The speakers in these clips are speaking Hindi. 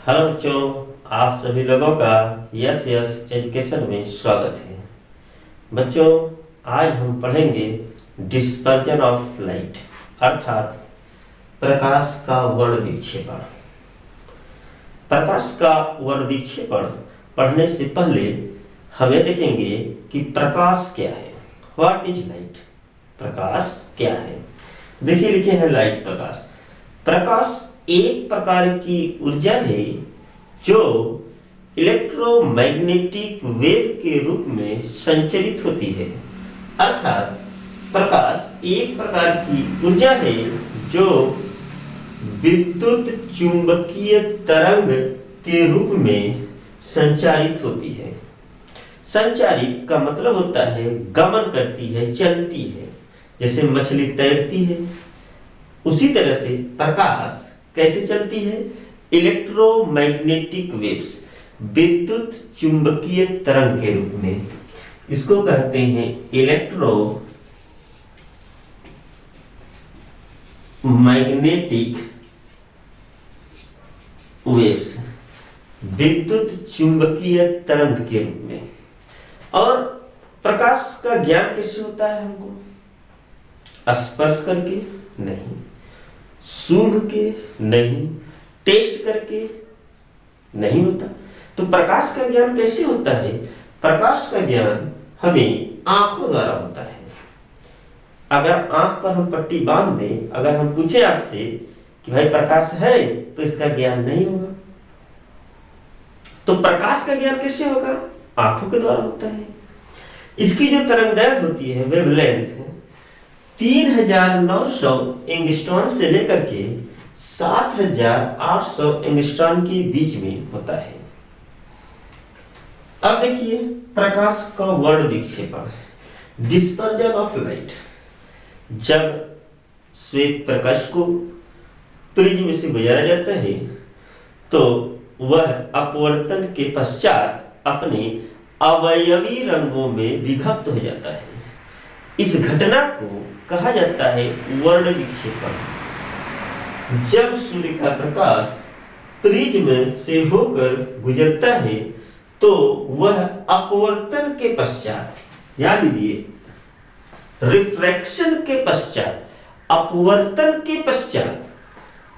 हेलो बच्चों, आप सभी लोगों का यस यस एजुकेशन में स्वागत है। बच्चों, आज हम पढ़ेंगे डिस्पर्जन ऑफ लाइट अर्थात प्रकाश का वर्ण विक्षेपण। प्रकाश का वर्ण विक्षेपण पढ़ने से पहले हमें देखेंगे कि प्रकाश क्या है। What is light? प्रकाश क्या है? देखिए, लिखे हैं लाइट प्रकाश। प्रकाश एक प्रकार की ऊर्जा है जो इलेक्ट्रोमैग्नेटिक वेव के रूप में संचरित होती है। अर्थात प्रकाश एक प्रकार की ऊर्जा है जो विद्युत चुंबकीय तरंग के रूप में संचारित होती है। संचारित का मतलब होता है गमन करती है, चलती है, जैसे मछली तैरती है। उसी तरह से प्रकाश कैसे चलती है? इलेक्ट्रोमैग्नेटिक वेव्स, विद्युत चुंबकीय तरंग के रूप में। इसको कहते हैं इलेक्ट्रोमैग्नेटिक वेव्स, विद्युत चुंबकीय तरंग के रूप में। और प्रकाश का ज्ञान कैसे होता है हमको? स्पर्श करके नहीं, सूंघ के नहीं, टेस्ट करके नहीं होता। तो प्रकाश का ज्ञान कैसे होता है? प्रकाश का ज्ञान हमें आंखों द्वारा होता है। अगर आंख पर हम पट्टी बांध दें, अगर हम पूछे आपसे कि भाई प्रकाश है, तो इसका ज्ञान नहीं होगा। तो प्रकाश का ज्ञान कैसे होगा? आंखों के द्वारा होता है। इसकी जो तरंगदैर्घ्य होती है, वेवलेंथ 3900 एंगस्ट्रॉन से लेकर के 7800 एंगस्ट्रॉन के बीच में होता है। अब देखिए प्रकाश का वर्ण विक्षेपण, डिस्पर्जन ऑफ लाइट। जब श्वेत प्रकाश को प्रिज्म से गुजारा जाता है तो वह अपवर्तन के पश्चात अपने अवयवी रंगों में विभक्त हो जाता है। इस घटना को कहा जाता है वर्ण विक्षेपण। जब सूर्य का प्रकाश प्रिज्म से होकर गुजरता है तो वह अपवर्तन के पश्चात, याद लीजिए, रिफ्रैक्शन के पश्चात, अपवर्तन के पश्चात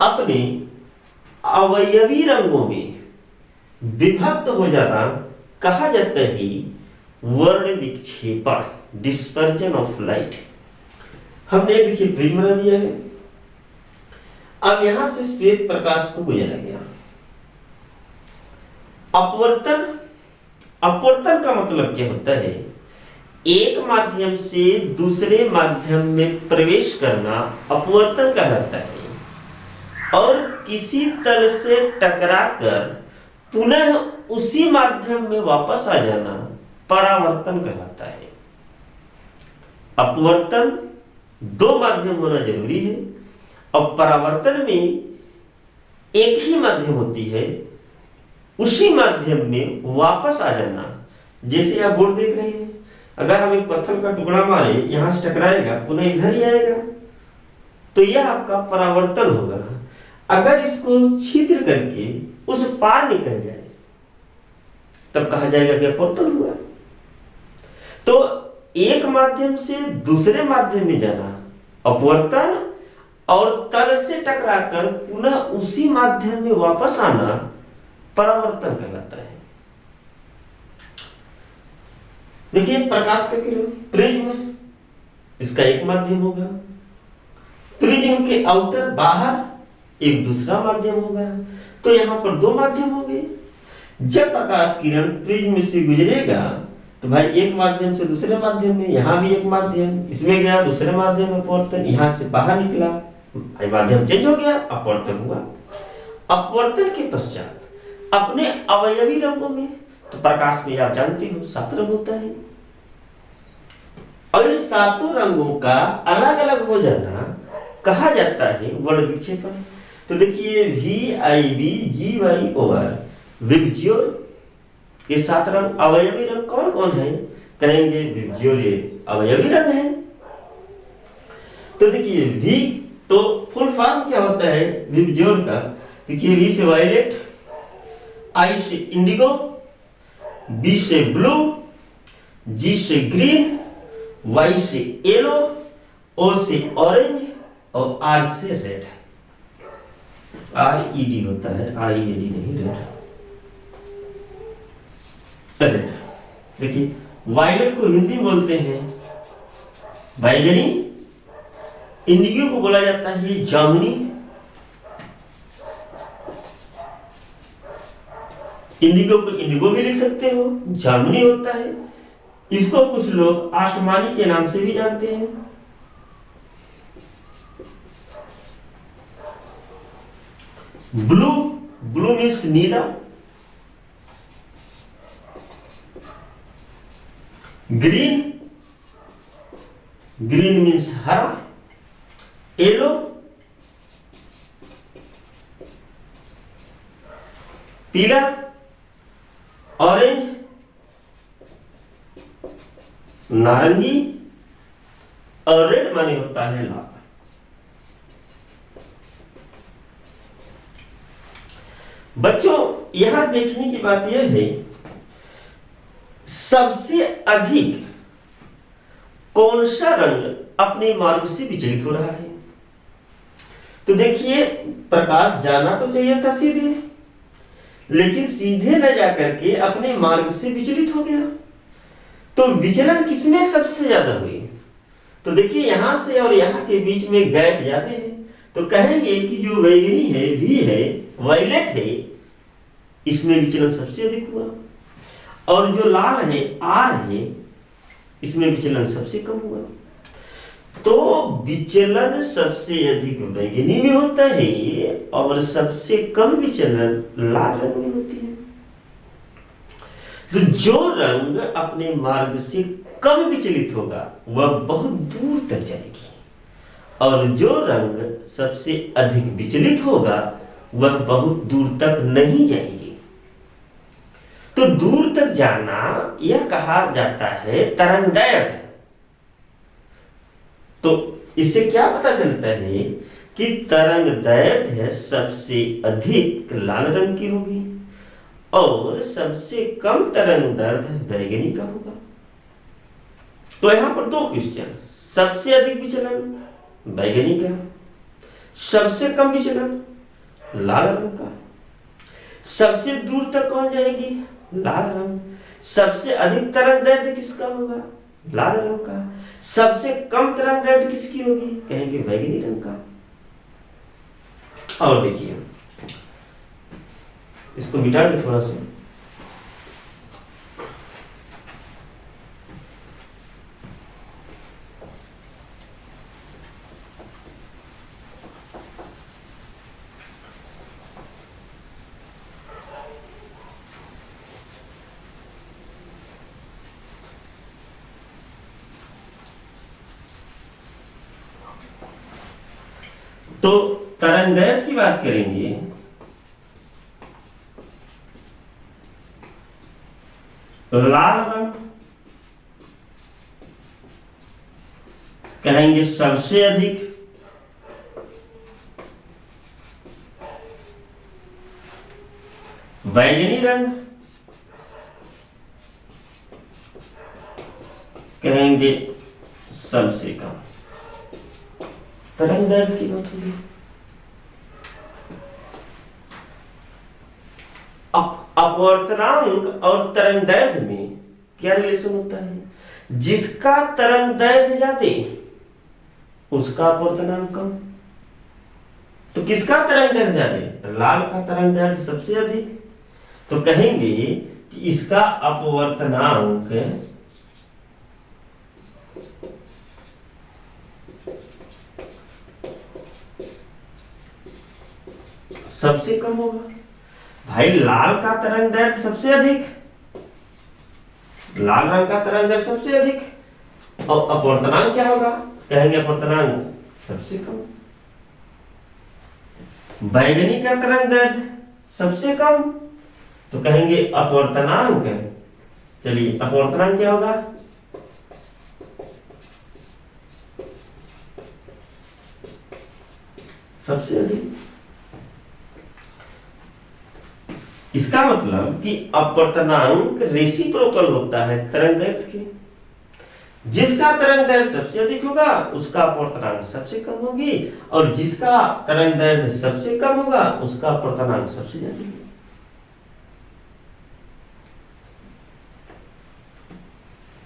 अपने अवयवी रंगों में विभक्त हो जाना कहा जाता है वर्ण विक्षेपण, डिस्पर्जन ऑफ लाइट। हमने देखिए प्रिज्म बना दिया है। अब यहां से श्वेत प्रकाश को गुजारा गया। अपवर्तन, अपवर्तन का मतलब क्या होता है? एक माध्यम से दूसरे माध्यम में प्रवेश करना अपवर्तन कहलाता है। और किसी तल से टकराकर पुनः उसी माध्यम में वापस आ जाना परावर्तन कहलाता है। अपवर्तन दो माध्यम होना जरूरी है और परावर्तन में एक ही माध्यम होती है, उसी माध्यम में वापस आ जाना। जैसे आप बोर्ड देख रहे हैं, अगर हम एक पत्थर का टुकड़ा मारे, यहां से टकराएगा, पुनः इधर ही आएगा, तो यह आपका परावर्तन होगा। अगर इसको छिद्र करके उस पार निकल जाए तब कहा जाएगा कि अपवर्तन हुआ। तो एक माध्यम से दूसरे माध्यम में जाना अपवर्तन, और तल से टकराकर पुनः उसी माध्यम में वापस आना परावर्तन कहलाता है। देखिए प्रकाश का किरण, प्रिज्म, इसका एक माध्यम होगा। प्रिज्म के आउटर बाहर एक दूसरा माध्यम होगा। तो यहां पर दो माध्यम हो गए। जब प्रकाश किरण प्रिज्म से गुजरेगा तो भाई एक माध्यम से दूसरे माध्यम में, यहां भी एक माध्यम, इसमें गया दूसरे माध्यम में अपवर्तन, यहां से बाहर निकला, भाई माध्यम चेंज हो गया, अपवर्तन हुआ। अपवर्तन के पश्चात अपने अवयवी रंगों में, तो प्रकाश में आप जानते हो 7 रंग होता है, और इन 7 रंगों का अलग अलग हो जाना कहा जाता है वर्ण विक्षेपण। तो देखिए VIB GY ओवर विबज्योर, ये 7 रंग अवयवी रंग कौन कौन है? कहेंगे विबज्योर ये अवयवी रंग है। तो देखिए V, तो फुल फॉर्म क्या होता है विबज्योर का? देखिए V से वायलेट, आई से इंडिगो, बी से ब्लू, जी से ग्रीन, वाई से येलो, ओ से ऑरेंज और आर से रेड। RED होता है, RED नहीं, रेड। रेड देखिए, वायलेट को हिंदी में बोलते हैं बैगनी, इंडिगो को बोला जाता है जामुनी, इंडिगो को इंडिगो भी लिख सकते हो, जामुनी होता है। इसको कुछ लोग आसमानी के नाम से भी जानते हैं। ब्लू, ब्लू मीन्स नीला। ग्रीन, ग्रीन मीन्स हरा। येलो, पीला। ऑरेंज, नारंगी। और रेड माने होता है लाल। बच्चों, यहां देखने की बात यह है, सबसे अधिक कौन सा रंग अपने मार्ग से विचलित हो रहा है? तो देखिए, प्रकाश जाना तो चाहिए था सीधे, लेकिन सीधे न जाकर के अपने मार्ग से विचलित हो गया। तो विचलन किसमें सबसे ज्यादा हुई? तो देखिए, यहां से और यहां के बीच में गैप ज्यादा है, तो कहेंगे कि जो बैगनी है, भी है, वायलेट है, इसमें विचलन सबसे अधिक हुआ। और जो लाल है, आर है, इसमें विचलन सबसे कम हुआ। तो विचलन सबसे अधिक बैगनी में होता है और सबसे कम विचलन लाल रंग में होती है। तो जो रंग अपने मार्ग से कम विचलित होगा वह बहुत दूर तक जाएगी, और जो रंग सबसे अधिक विचलित होगा वह बहुत दूर तक नहीं जाएगी। तो दूर तक जाना यह कहा जाता है तरंगदैर्घ्य। तो इससे क्या पता चलता है कि तरंगदैर्घ्य सबसे अधिक लाल रंग की होगी और सबसे कम तरंगदैर्घ्य बैगनी का होगा। तो यहां पर दो क्वेश्चन, सबसे अधिक विचलन बैगनी का, सबसे कम विचलन लाल रंग का। सबसे दूर तक कौन जाएगी? लाल रंग। सबसे अधिक तरंगदैर्घ्य किसका होगा? लाल रंग का। सबसे कम तरंगदैर्घ्य किसकी होगी? कहेंगे बैगनी रंग का। और देखिए, इसको मिटा दे थोड़ा सा। तो तरंगदैर्घ्य की बात करेंगे, लाल रंग कहेंगे सबसे अधिक, बैगनी रंग कहेंगे सबसे कम। तरंगदैर्घ्य की बात होगी। अपवर्तनांक और तरंगदैर्घ्य में क्या रिलेशन होता है? जिसका तरंगदैर्घ्य ज्यादा उसका अपवर्तनांक कम। तो किसका तरंगदैर्घ्य ज्यादा? लाल का तरंगदैर्घ्य सबसे अधिक। तो कहेंगे कि इसका अपवर्तनांक सबसे कम होगा। भाई, लाल का तरंगदैर्घ्य सबसे अधिक, लाल रंग का तरंगदैर्घ्य सबसे अधिक, और अपवर्तनांक क्या होगा? कहेंगे अपवर्तनांक सबसे कम। बैगनी का तरंगदैर्घ्य सबसे कम, तो कहेंगे अपवर्तनांक, चलिए अपवर्तनांक क्या होगा? सबसे अधिक। इसका मतलब कि अपवर्तनांक रेसिप्रोकल होता है तरंगदैर्घ्य के। जिसका तरंगदैर्घ्य सबसे अधिक होगा उसका अपवर्तनांक सबसे कम होगी, और जिसका तरंगदैर्घ्य सबसे कम होगा उसका अपवर्तनांक सबसे ज्यादा होगा।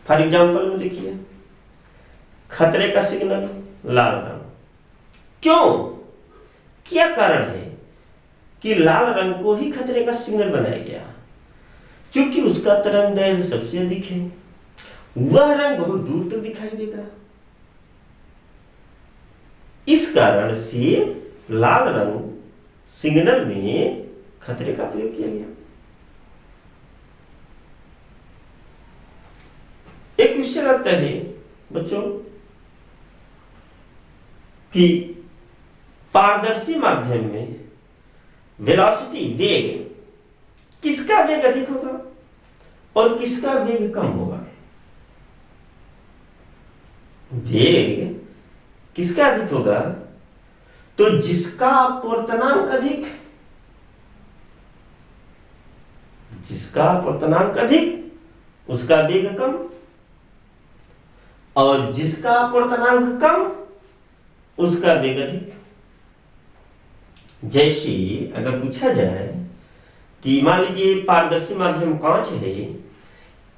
फॉर एग्जाम्पल में देखिए, खतरे का सिग्नल लाल रंग, क्यों, क्या कारण है कि लाल रंग को ही खतरे का सिग्नल बनाया गया? क्योंकि उसका तरंगदैर्घ्य सबसे अधिक है, वह रंग बहुत दूर तक दिखाई देगा। इस कारण से लाल रंग सिग्नल में खतरे का प्रयोग किया गया। एक क्वेश्चन आता है बच्चों कि पारदर्शी माध्यम में वेलोसिटी, वेग, किसका वेग अधिक होगा और किसका वेग कम होगा? वेग किसका अधिक होगा? तो जिसका अपवर्तनांक अधिक, जिसका अपवर्तनांक अधिक उसका वेग कम, और जिसका अपवर्तनांक कम उसका वेग अधिक। जैसे अगर पूछा जाए कि मान लीजिए पारदर्शी माध्यम कांच है,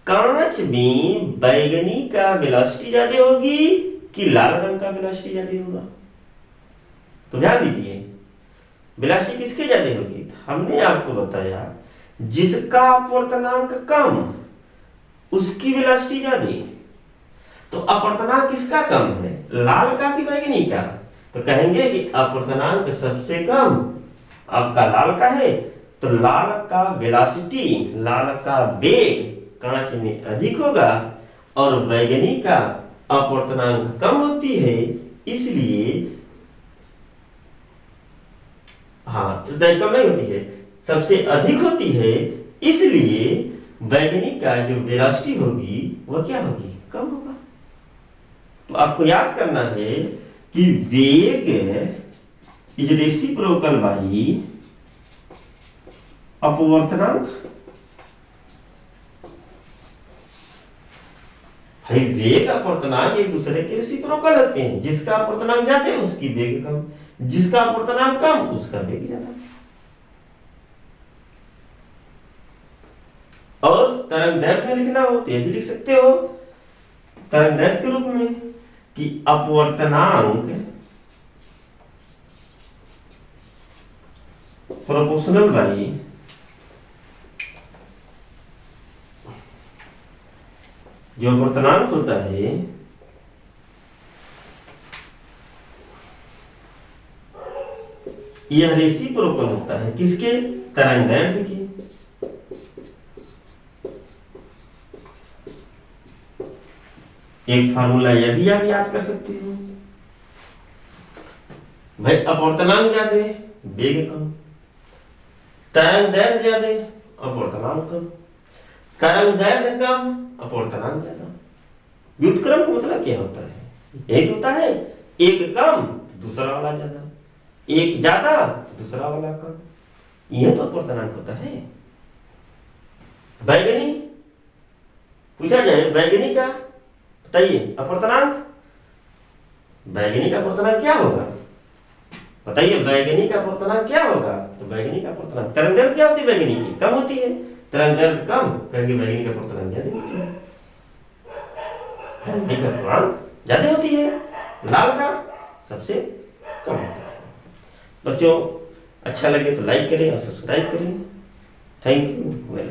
कांच में बैगनी का वेलोसिटी ज्यादा होगी कि लाल रंग का वेलोसिटी ज्यादा होगा? तो ध्यान दीजिए, वेलोसिटी किसके ज्यादा होगी? हमने आपको बताया जिसका अपवर्तनांक कम उसकी वेलोसिटी ज्यादा। तो अपवर्तनांक किसका कम है, लाल का कि बैगनी का? तो कहेंगे कि अपवर्तनांक सबसे कम आपका लाल का है, तो लाल का वेलोसिटी, लाल का वेग कांच में अधिक होगा, और बैगनी का अपवर्तनांक कम होती है, इसलिए इसलिए कम नहीं होती है, सबसे अधिक होती है, इसलिए बैगनी का जो वेलोसिटी होगी वह क्या होगी, कम होगा। तो आपको याद करना है कि वेग इज रेसिप्रोकल बाई अपवर्तनांक। वेग अपवर्तनांक एक दूसरे के रेसिप्रोकल होते हैं, जिसका अपवर्तनांक ज्यादा है उसकी वेग कम, जिसका अपवर्तनांक कम उसका वेग ज्यादा। और तरंगदैर्घ्य में लिखना हो तो ये भी लिख सकते हो तरंगदैर्घ्य के रूप में कि अपवर्तनांक प्रोपोर्शनल बाई जो अपवर्तनांक होता है यह रेसिप्रोकल होता है किसके, तरंगदैर्घ्य के। एक फार्मूला यह भी आप याद कर सकते हो भाई, अपवर्तनांक ज्यादा वेग कम, तरंगदैर्घ्य ज्यादा अपवर्तनांक कम, तरंगदैर्घ्य कम अपवर्तनांक ज्यादा। व्युत्क्रम का मतलब क्या होता है, एक होता है एक कम दूसरा वाला ज्यादा, एक ज्यादा दूसरा वाला कम, यह तो अपवर्तनांक होता है। बैगनी पूछा जाए, बैगनी का बताइए अपवर्तनांक, बैगनी का अपवर्तनांक क्या होगा बताइए, बैगनी का अपवर्तनांक क्या होगा? तो बैगनी का अपवर्तनांक, तरंगदैर्घ्य क्या होती है बैगनी की, कम होती है, तरंगदैर्घ्य कम कहेंगे बैगनी का अपवर्तनांक ज्यादा होती है, बैगनी का अपवर्तनांक ज्यादा होती है, लाल का सबसे कम होता है। बच्चों अच्छा लगे तो लाइक करें और सब्सक्राइब करें। Thank you, welcome.